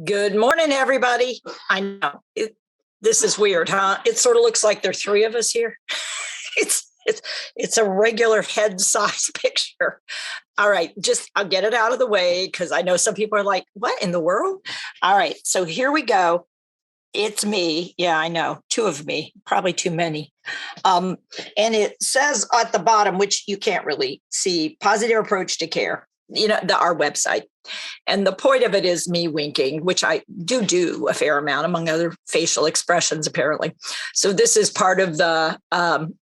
Good morning, everybody. I know this is weird, huh? It sort of looks like there are three of us here. It's a regular head size picture. All right, just I'll get it out of the way because I know some people are like, "What in the world?" All right, so here we go. It's me. Yeah, I know, two of me, probably too many. Um, and it says at the bottom, which you can't really see, positive approach to care. Our website. And the point of it is me winking, which I do a fair amount, among other facial expressions, apparently. So this is part of the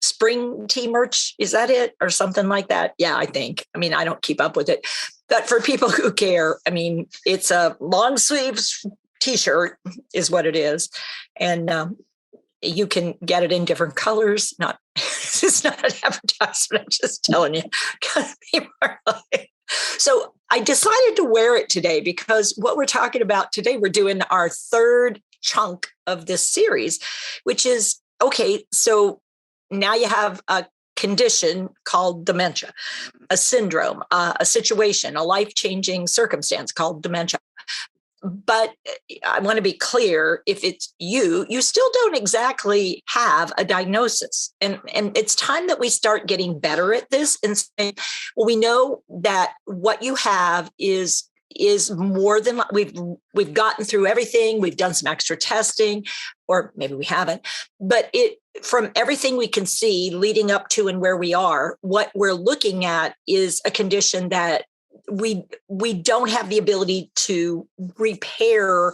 spring tea merch. Is that it? Or something like that? Yeah, I think. I mean, I don't keep up with it. But for people who care, I mean, it's a long sleeves t-shirt is what it is. And you can get it in different colors. Not, it's not an advertisement. I'm just telling you. People are like, so I decided to wear it today because what we're talking about today, we're doing our third chunk of this series, which is, okay, so now you have a condition called dementia, a syndrome, a situation, a life-changing circumstance called dementia. But I want to be clear, if it's you still don't exactly have a diagnosis. And it's time that we start getting better at this and say, well, we know that what you have is more than we've gotten through everything. We've done some extra testing, or maybe we haven't, but from everything we can see leading up to and where we are, what we're looking at is a condition that we don't have the ability to repair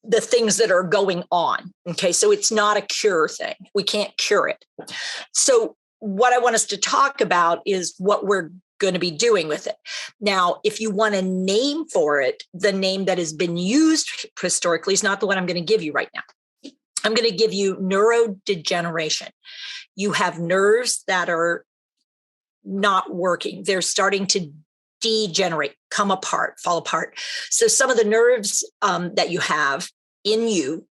the things that are going on. Okay. So it's not a cure thing. We can't cure it. So what I want us to talk about is what we're going to be doing with it. Now, if you want a name for it, the name that has been used historically is not the one I'm going to give you right now. I'm going to give you neurodegeneration. You have nerves that are not working. They're starting to degenerate, come apart, fall apart. So some of the nerves that you have in you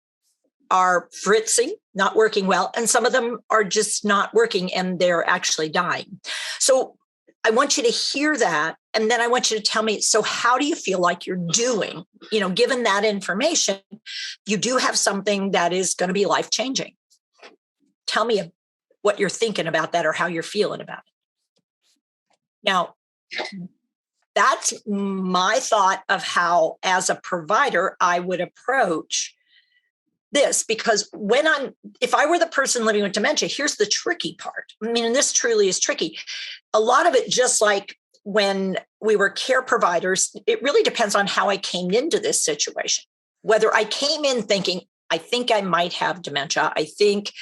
are fritzing, not working well, and some of them are just not working and they're actually dying. So I want you to hear that, and then I want you to tell me, so how do you feel like you're doing? Given that information, you do have something that is going to be life-changing. Tell me what you're thinking about that or how you're feeling about it. Now, that's my thought of how, as a provider, I would approach this, because if I were the person living with dementia, here's the tricky part. I mean, and this truly is tricky. A lot of it, just like when we were care providers, it really depends on how I came into this situation. Whether I came in thinking, I think I might have dementia. I think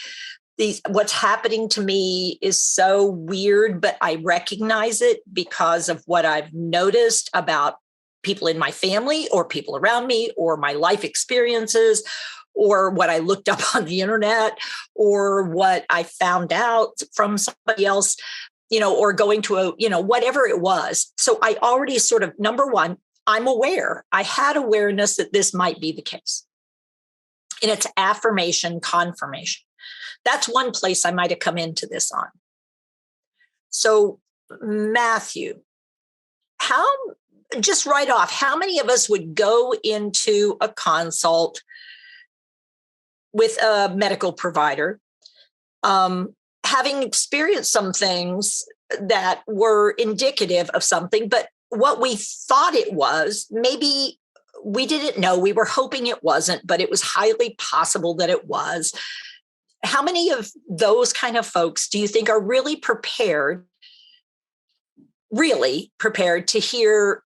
what's happening to me is so weird, but I recognize it because of what I've noticed about people in my family or people around me or my life experiences or what I looked up on the internet or what I found out from somebody else, or going to whatever it was. So I already sort of, number one, I'm aware. I had awareness that this might be the case. And it's affirmation, confirmation. That's one place I might have come into this on. So, Matthew, just right off, how many of us would go into a consult with a medical provider, having experienced some things that were indicative of something, but what we thought it was, maybe we didn't know, we were hoping it wasn't, but it was highly possible that it was. How many of those kind of folks do you think are really prepared to hear,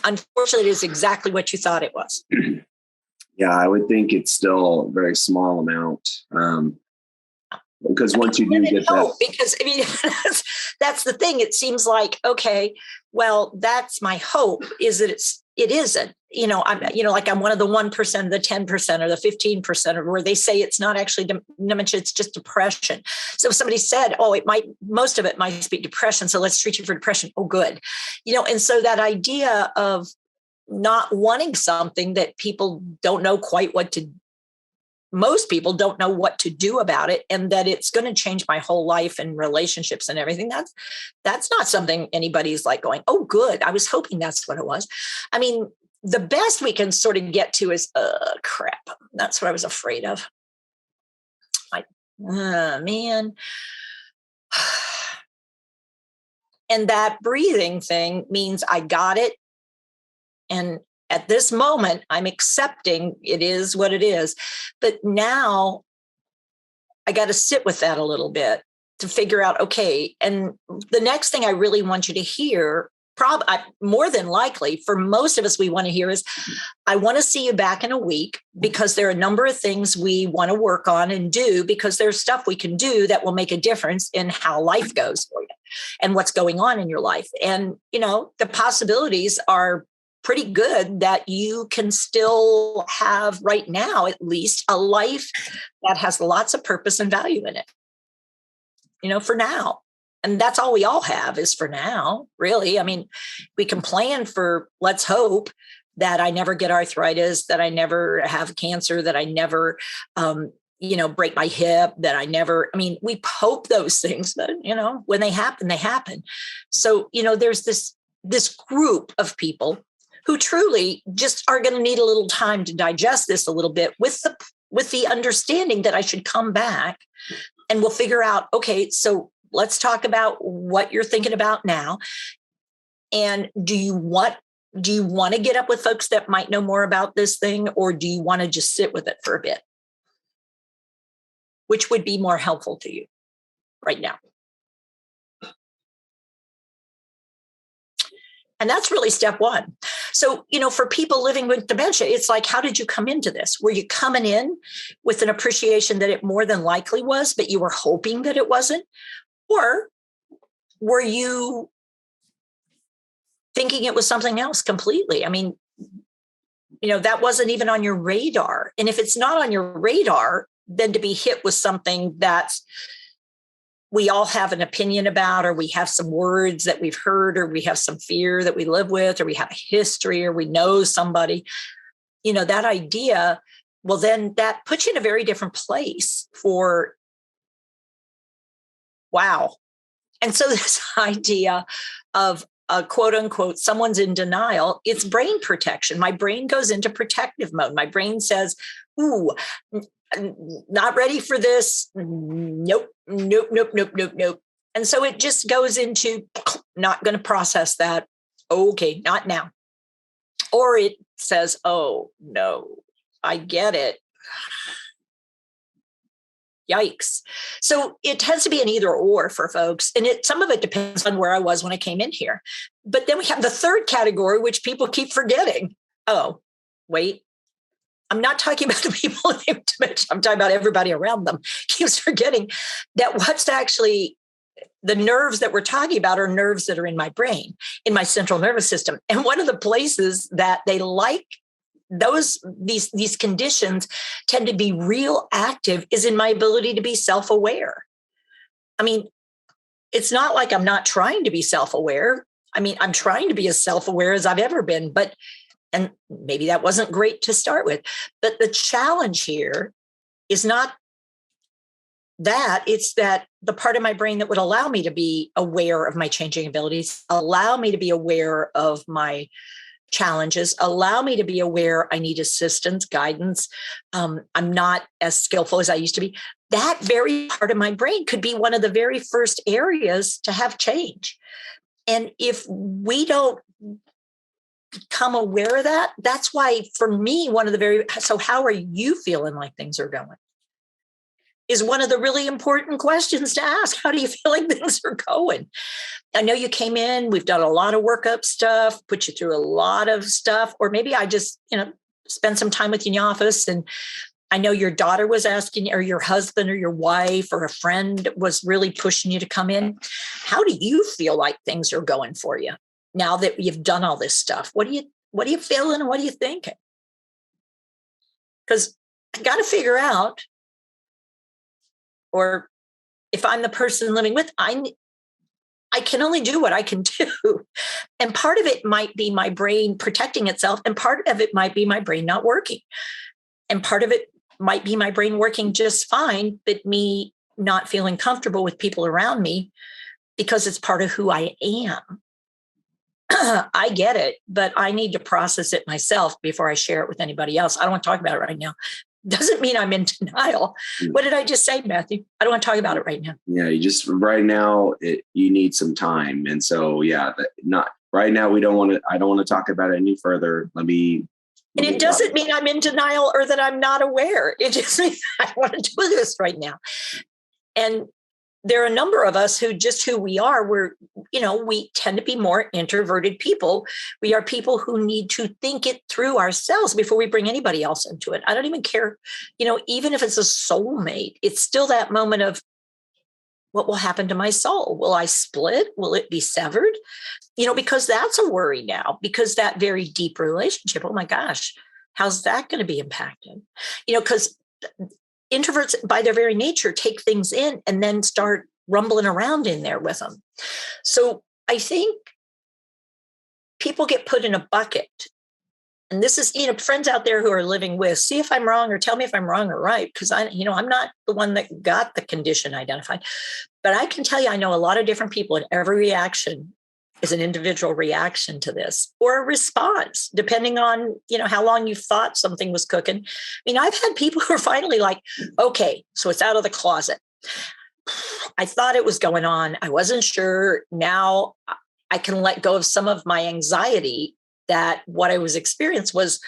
unfortunately, it is exactly what you thought it was? Yeah, I would think it's still a very small amount. Because once you do get that. Because, I mean, that's the thing. It seems like, okay, well, that's my hope, is that it isn't. I'm one of the 1%, the 10%, or the 15%, or where they say it's not actually dementia, it's just depression. So if somebody said, most of it might be depression, so let's treat you for depression. Oh, good. And so that idea of not wanting something that people don't know quite most people don't know what to do about it, and that it's going to change my whole life and relationships and everything. That's not something anybody's like going, oh, good, I was hoping that's what it was. I mean, the best we can sort of get to is, crap. That's what I was afraid of. Man. And that breathing thing means I got it. And at this moment, I'm accepting it is what it is. But now I got to sit with that a little bit to figure out, okay. And the next thing I really want you to hear, more than likely for most of us, we want to hear is, I want to see you back in a week, because there are a number of things we want to work on and do, because there's stuff we can do that will make a difference in how life goes for you and what's going on in your life. And, the possibilities are pretty good that you can still have right now, at least, a life that has lots of purpose and value in it, for now. And that's all we all have is for now, really. I mean, we can plan for, let's hope that I never get arthritis, that I never have cancer, that I never, break my hip, that I never, we hope those things, but, when they happen, they happen. So, there's this group of people who truly just are going to need a little time to digest this a little bit with the understanding that I should come back and we'll figure out, okay, so let's talk about what you're thinking about now. And do you want to get up with folks that might know more about this thing, or do you want to just sit with it for a bit? Which would be more helpful to you right now? And that's really step one. So, for people living with dementia, it's like, how did you come into this? Were you coming in with an appreciation that it more than likely was, but you were hoping that it wasn't? Or were you thinking it was something else completely? That wasn't even on your radar. And if it's not on your radar, then to be hit with something that's we all have an opinion about, or we have some words that we've heard, or we have some fear that we live with, or we have a history, or we know somebody, that idea, well, then that puts you in a very different place for, wow. And so this idea of quote unquote, someone's in denial, it's brain protection. My brain goes into protective mode. My brain says, ooh, not ready for this. Nope. And so it just goes into not going to process that. Okay, not now. Or it says, oh, no, I get it. Yikes. So it tends to be an either or for folks. And some of it depends on where I was when I came in here. But then we have the third category, which people keep forgetting. Oh, wait. I'm not talking about the people with dementia. I'm talking about everybody around them. Keeps forgetting that what's actually the nerves that we're talking about are nerves that are in my brain, in my central nervous system. And one of the places that they like these conditions tend to be real active is in my ability to be self-aware. It's not like I'm not trying to be self-aware. I'm trying to be as self-aware as I've ever been, and maybe that wasn't great to start with. But the challenge here is not that, it's that the part of my brain that would allow me to be aware of my changing abilities, allow me to be aware of my challenges, allow me to be aware I need assistance, guidance. I'm not as skillful as I used to be. That very part of my brain could be one of the very first areas to have change. And if we don't become aware of that, that's why for me, so how are you feeling like things are going? Is one of the really important questions to ask. How do you feel like things are going? I know you came in, we've done a lot of workup stuff, put you through a lot of stuff, or maybe I just, spend some time with you in the office. And I know your daughter was asking, or your husband or your wife or a friend was really pushing you to come in. How do you feel like things are going for you now that you've done all this stuff? What are you feeling and what are you thinking? Because I got to figure out, or if I'm the person living with, I can only do what I can do. And part of it might be my brain protecting itself. And part of it might be my brain not working. And part of it might be my brain working just fine, but me not feeling comfortable with people around me because it's part of who I am. I get it, but I need to process it myself before I share it with anybody else. I don't want to talk about it right now. Doesn't mean I'm in denial. What did I just say, Matthew? I don't want to talk about it right now. Yeah, you just right now you need some time, and so not right now. I don't want to talk about it any further. And it doesn't mean I'm in denial or that I'm not aware. It just means I want to do this right now. And there are a number of us who we are, we tend to be more introverted people. We are people who need to think it through ourselves before we bring anybody else into it. I don't even care, even if it's a soulmate, it's still that moment of what will happen to my soul? Will I split? Will it be severed? Because that's a worry now, because that very deep relationship, oh my gosh, how's that going to be impacted? Because introverts, by their very nature, take things in and then start rumbling around in there with them. So I think people get put in a bucket. And this is, friends out there who are living with, see if I'm wrong or tell me if I'm wrong or right, because I'm not the one that got the condition identified. But I can tell you, I know a lot of different people, and every reaction is an individual reaction to this or a response, depending on, how long you thought something was cooking. I've had people who are finally like, okay, so it's out of the closet. I thought it was going on. I wasn't sure. Now I can let go of some of my anxiety that what I was experiencing was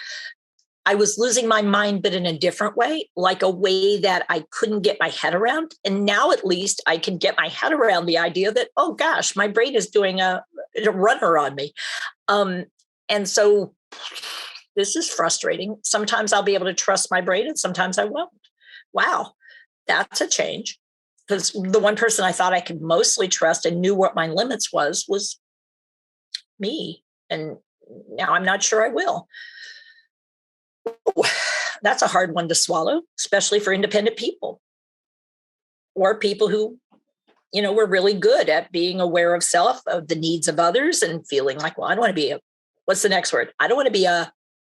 I was losing my mind, but in a different way, like a way that I couldn't get my head around. And now at least I can get my head around the idea that, oh gosh, my brain is doing a runner on me. And so this is frustrating. Sometimes I'll be able to trust my brain and sometimes I won't. Wow, that's a change. Because the one person I thought I could mostly trust and knew what my limits was me. And now I'm not sure I will. That's a hard one to swallow, especially for independent people or people who, were really good at being aware of self, of the needs of others, and feeling like, well, I don't want to be what's the next word? I don't want to be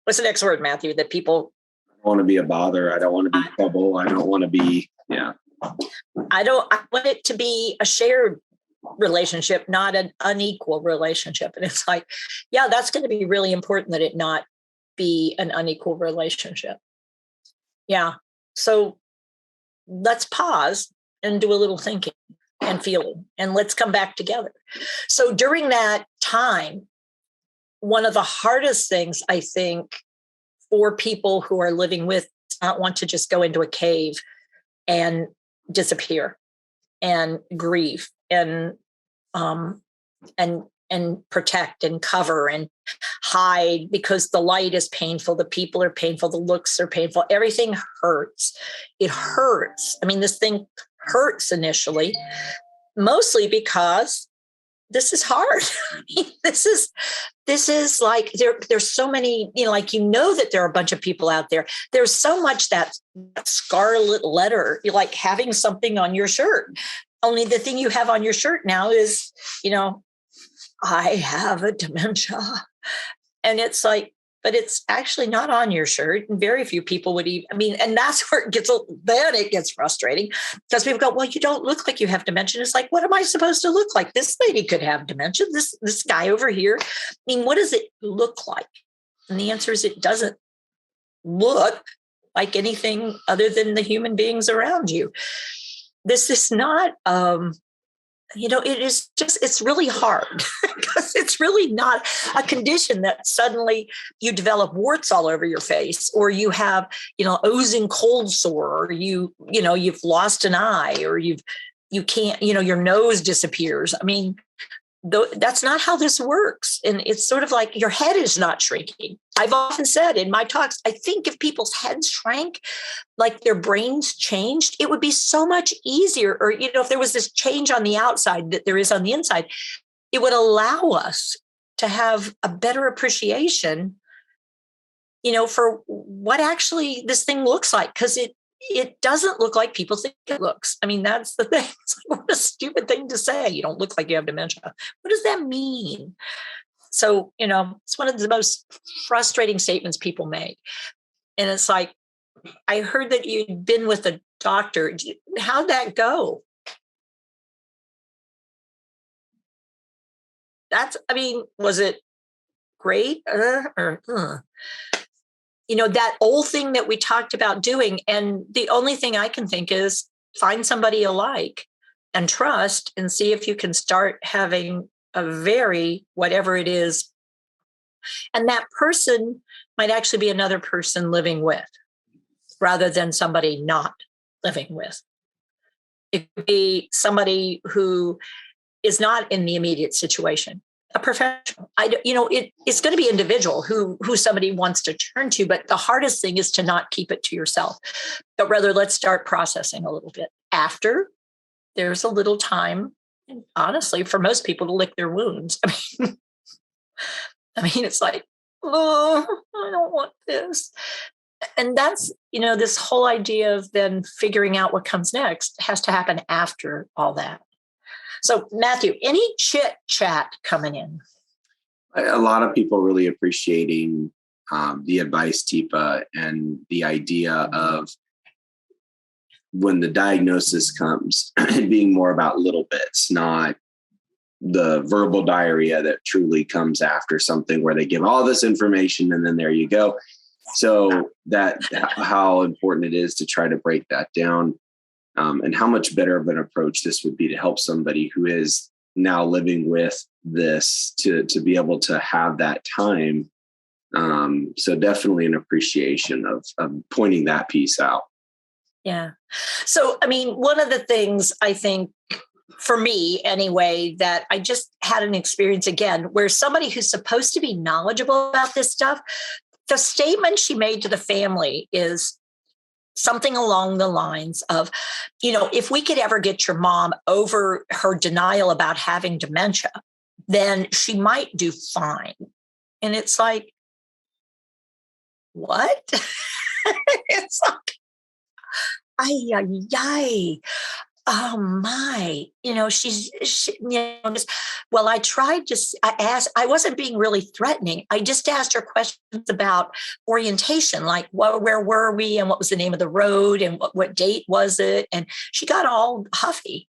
what's the next word, Matthew, that people. I don't want to be a bother. I don't want to be trouble. I don't want to be, I want it to be a shared relationship, not an unequal relationship. And it's like, yeah, that's going to be really important that it not be an unequal relationship. Yeah. So let's pause and do a little thinking and feeling, and let's come back together. So during that time, one of the hardest things I think for people who are living with not want to just go into a cave and disappear and grieve and protect and cover and hide, because the light is painful, the people are painful, the looks are painful, everything hurts. It hurts. This thing hurts initially, mostly because this is hard. This is like there's so many, that there are a bunch of people out there. There's so much that scarlet letter, like having something on your shirt. Only the thing you have on your shirt now is, I have a dementia. And it's like, but it's actually not on your shirt. And very few people would even, and that's where it gets frustrating, because people go, well, you don't look like you have dementia. It's like, what am I supposed to look like? This lady could have dementia. This guy over here. What does it look like? And the answer is it doesn't look like anything other than the human beings around you. This is not, it is just, it's really hard because it's really not a condition that suddenly you develop warts all over your face, or you have, oozing cold sore, or you've lost an eye, or you can't, your nose disappears. That's not how this works. And it's sort of like your head is not shrinking. I've often said in my talks, I think if people's heads shrank, like their brains changed, it would be so much easier. Or, if there was this change on the outside that there is on the inside, it would allow us to have a better appreciation, for what actually this thing looks like. Because it doesn't look like people think it looks. That's the thing. It's like, what a stupid thing to say. You don't look like you have dementia. What does that mean? So, it's one of the most frustrating statements people make. And it's like, I heard that you'd been with a doctor. How'd that go? Was it great, that old thing that we talked about doing. And the only thing I can think is find somebody you like and trust and see if you can start having a very, whatever it is. And that person might actually be another person living with rather than somebody not living with. It could be somebody who is not in the immediate situation, a professional. It's going to be individual who somebody wants to turn to, but the hardest thing is to not keep it to yourself, but rather let's start processing a little bit. After there's a little time, honestly, for most people to lick their wounds. It's like, oh, I don't want this. And that's, this whole idea of then figuring out what comes next has to happen after all that. So, Matthew, any chit chat coming in? A lot of people really appreciating the advice, Teepa, and the idea of when the diagnosis comes, being more about little bits, not the verbal diarrhea that truly comes after something where they give all this information and then there you go. So that how important it is to try to break that down, and how much better of an approach this would be to help somebody who is now living with this to be able to have that time. So definitely an appreciation of pointing that piece out. Yeah. So, one of the things I think for me anyway, that I just had an experience again where somebody who's supposed to be knowledgeable about this stuff, the statement she made to the family is something along the lines of, if we could ever get your mom over her denial about having dementia, then she might do fine. And it's like, what? It's like, ay. Oh my, I wasn't being really threatening. I just asked her questions about orientation, like where were we and what was the name of the road and what date was it? And she got all huffy.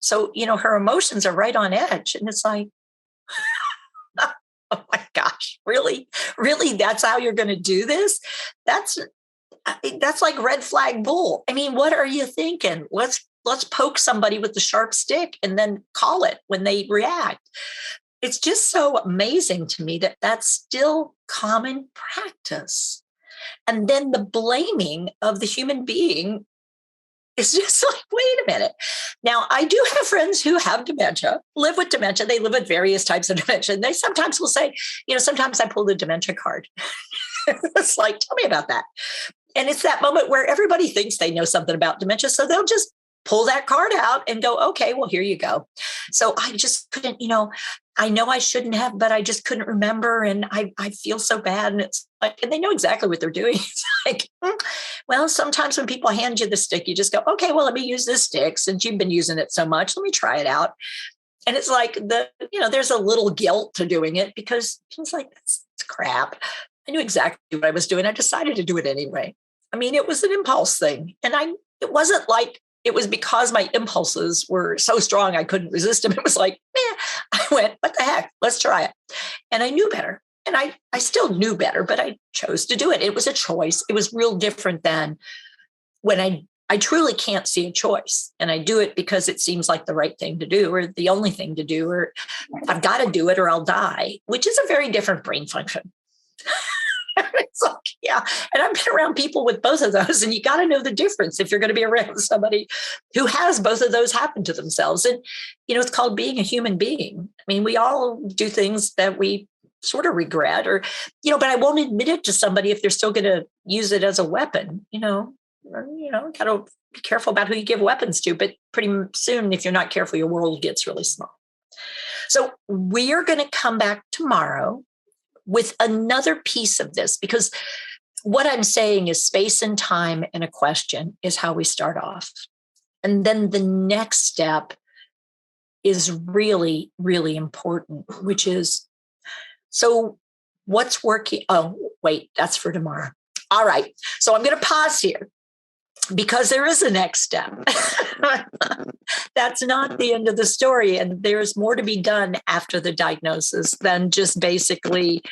So, her emotions are right on edge. And it's like, oh my gosh, really? Really? That's how you're going to do this? That's like red flag bull. What are you thinking? Let's poke somebody with the sharp stick and then call it when they react. It's just so amazing to me that that's still common practice. And then the blaming of the human being is just like, wait a minute. Now, I do have friends who have dementia, live with dementia. They live with various types of dementia. And they sometimes will say, sometimes I pull the dementia card. It's like, tell me about that. And it's that moment where everybody thinks they know something about dementia. So they'll just pull that card out and go, okay, well, here you go. So I just couldn't, I know I shouldn't have, but I just couldn't remember. And I feel so bad. And it's like, and they know exactly what they're doing. It's like, well, sometimes when people hand you the stick, you just go, okay, well, let me use this stick since you've been using it so much. Let me try it out. And it's like there's a little guilt to doing it because it's like, it's crap. I knew exactly what I was doing. I decided to do it anyway. It was an impulse thing. And it wasn't like it was because my impulses were so strong I couldn't resist them. It was like, I went, what the heck? Let's try it. And I knew better. And I still knew better, but I chose to do it. It was a choice. It was real different than when I truly can't see a choice. And I do it because it seems like the right thing to do or the only thing to do, or I've got to do it or I'll die, which is a very different brain function. It's like, yeah. And I've been around people with both of those, and you got to know the difference if you're going to be around somebody who has both of those happen to themselves. And, it's called being a human being. We all do things that we sort of regret or, but I won't admit it to somebody if they're still going to use it as a weapon, got to be careful about who you give weapons to, but pretty soon, if you're not careful, your world gets really small. So we are going to come back tomorrow with another piece of this, because what I'm saying is space and time and a question is how we start off. And then the next step is really, really important, which is, so what's working? Oh, wait, that's for tomorrow. All right. So I'm going to pause here. because there is a next step. That's not the end of the story. And there's more to be done after the diagnosis than just basically,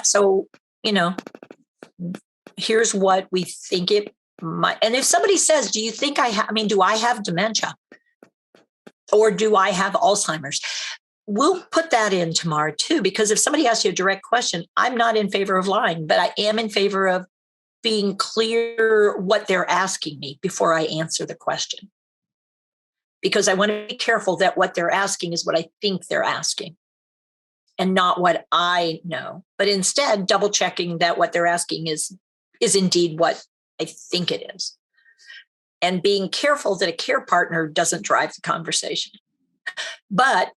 so, here's what we think it might. And if somebody says, do you think do I have dementia? Or do I have Alzheimer's? We'll put that in tomorrow too, because if somebody asks you a direct question, I'm not in favor of lying, but I am in favor of being clear what they're asking me before I answer the question. Because I want to be careful that what they're asking is what I think they're asking and not what I know, but instead double checking that what they're asking is indeed what I think it is. And being careful that a care partner doesn't drive the conversation, but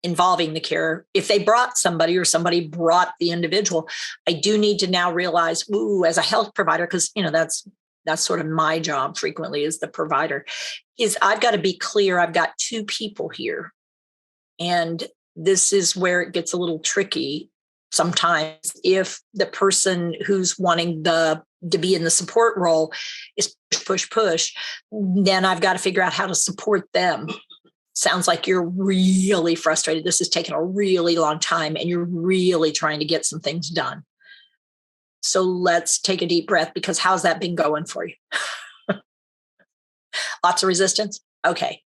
involving the care. If they brought somebody or somebody brought the individual, I do need to now realize, as a health provider, because that's sort of my job frequently as the provider, is I've got to be clear. I've got two people here. And this is where it gets a little tricky sometimes if the person who's wanting to be in the support role is push, then I've got to figure out how to support them. Sounds like you're really frustrated. This has taken a really long time and you're really trying to get some things done. So let's take a deep breath, because how's that been going for you? Lots of resistance? Okay.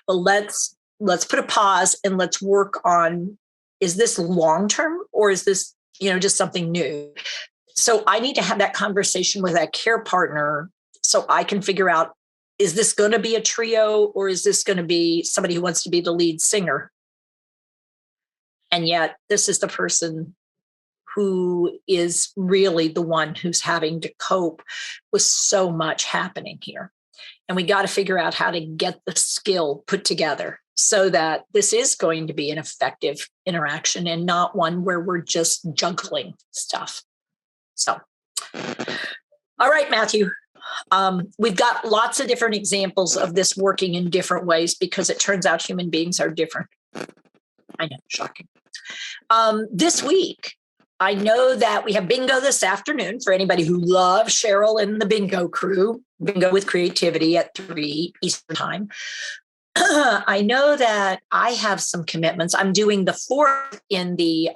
Well, let's put a pause and let's work on, is this long-term or is this, just something new? So I need to have that conversation with that care partner so I can figure out, is this going to be a trio or is this going to be somebody who wants to be the lead singer? And yet this is the person who is really the one who's having to cope with so much happening here. And we got to figure out how to get the skill put together so that this is going to be an effective interaction and not one where we're just juggling stuff. So, all right, Matthew. We've got lots of different examples of this working in different ways because it turns out human beings are different. I know, shocking. This week, I know that we have bingo this afternoon for anybody who loves Cheryl and the bingo crew, bingo with creativity at 3 Eastern time. I know that I have some commitments. I'm doing the 4th in the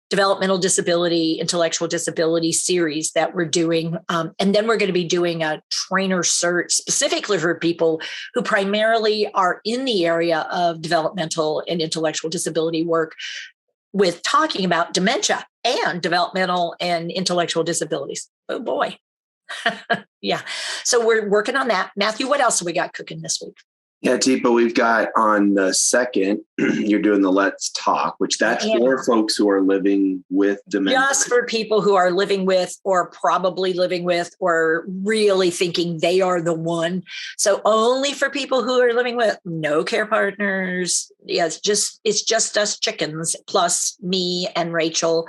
developmental disability, intellectual disability series that we're doing. And then we're going to be doing a trainer search specifically for people who primarily are in the area of developmental and intellectual disability work, with talking about dementia and developmental and intellectual disabilities. Oh boy. Yeah. So we're working on that. Matthew, what else have we got cooking this week? Yeah, Teepa, we've got on the 2nd, you're doing the Let's Talk, which that's for folks who are living with dementia. Just for people who are living with or probably living with or really thinking they are the one. So only for people who are living with, no care partners. Yeah, it's just us chickens plus me and Rachel.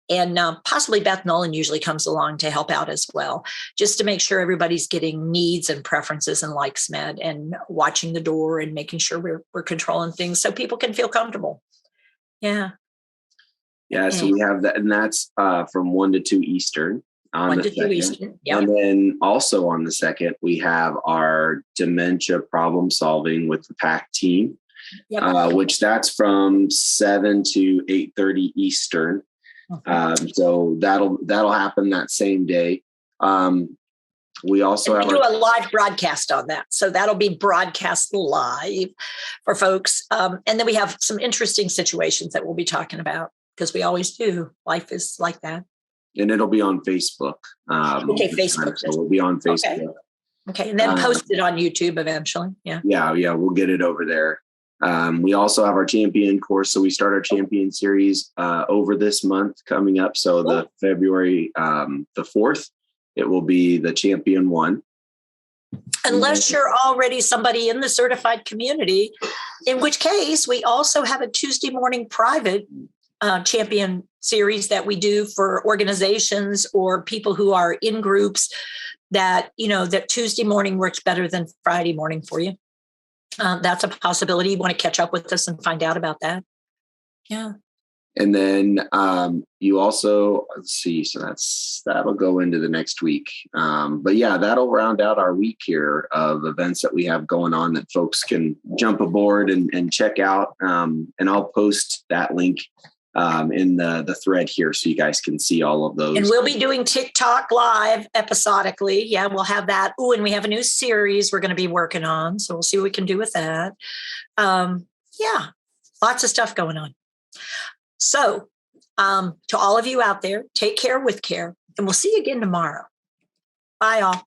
And possibly Beth Nolan usually comes along to help out as well, just to make sure everybody's getting needs and preferences and likes met and watching the door and making sure we're controlling things so people can feel comfortable. Yeah. Yeah. So we have that, and that's from 1 to 2 Eastern. 1 to 2 Eastern. Yep. And then also on the 2nd, we have our dementia problem solving with the PAC team, which that's from 7 to 8:30 Eastern. Okay. So that'll happen that same day. We also do a live broadcast on that. So that'll be broadcast live for folks. And then we have some interesting situations that we'll be talking about because we always do. Life is like that. And it'll be on Facebook. Okay, Facebook. So we'll be on Facebook. Okay. And then post it on YouTube eventually. Yeah. Yeah. We'll get it over there. We also have our champion course. So we start our champion series over this month coming up. So the February the 4th, it will be the champion 1. Unless you're already somebody in the certified community, in which case we also have a Tuesday morning private champion series that we do for organizations or people who are in groups that, that Tuesday morning works better than Friday morning for you. That's a possibility. You want to catch up with us and find out about that. Yeah. And then you also, let's see, so that'll go into the next week. But yeah, that'll round out our week here of events that we have going on that folks can jump aboard and check out. And I'll post that link in the thread here so you guys can see all of those. And we'll be doing TikTok live episodically. Yeah, we'll have that. Oh, and we have a new series we're going to be working on. So we'll see what we can do with that. Yeah, lots of stuff going on. So to all of you out there, take care with care, and we'll see you again tomorrow. Bye, all.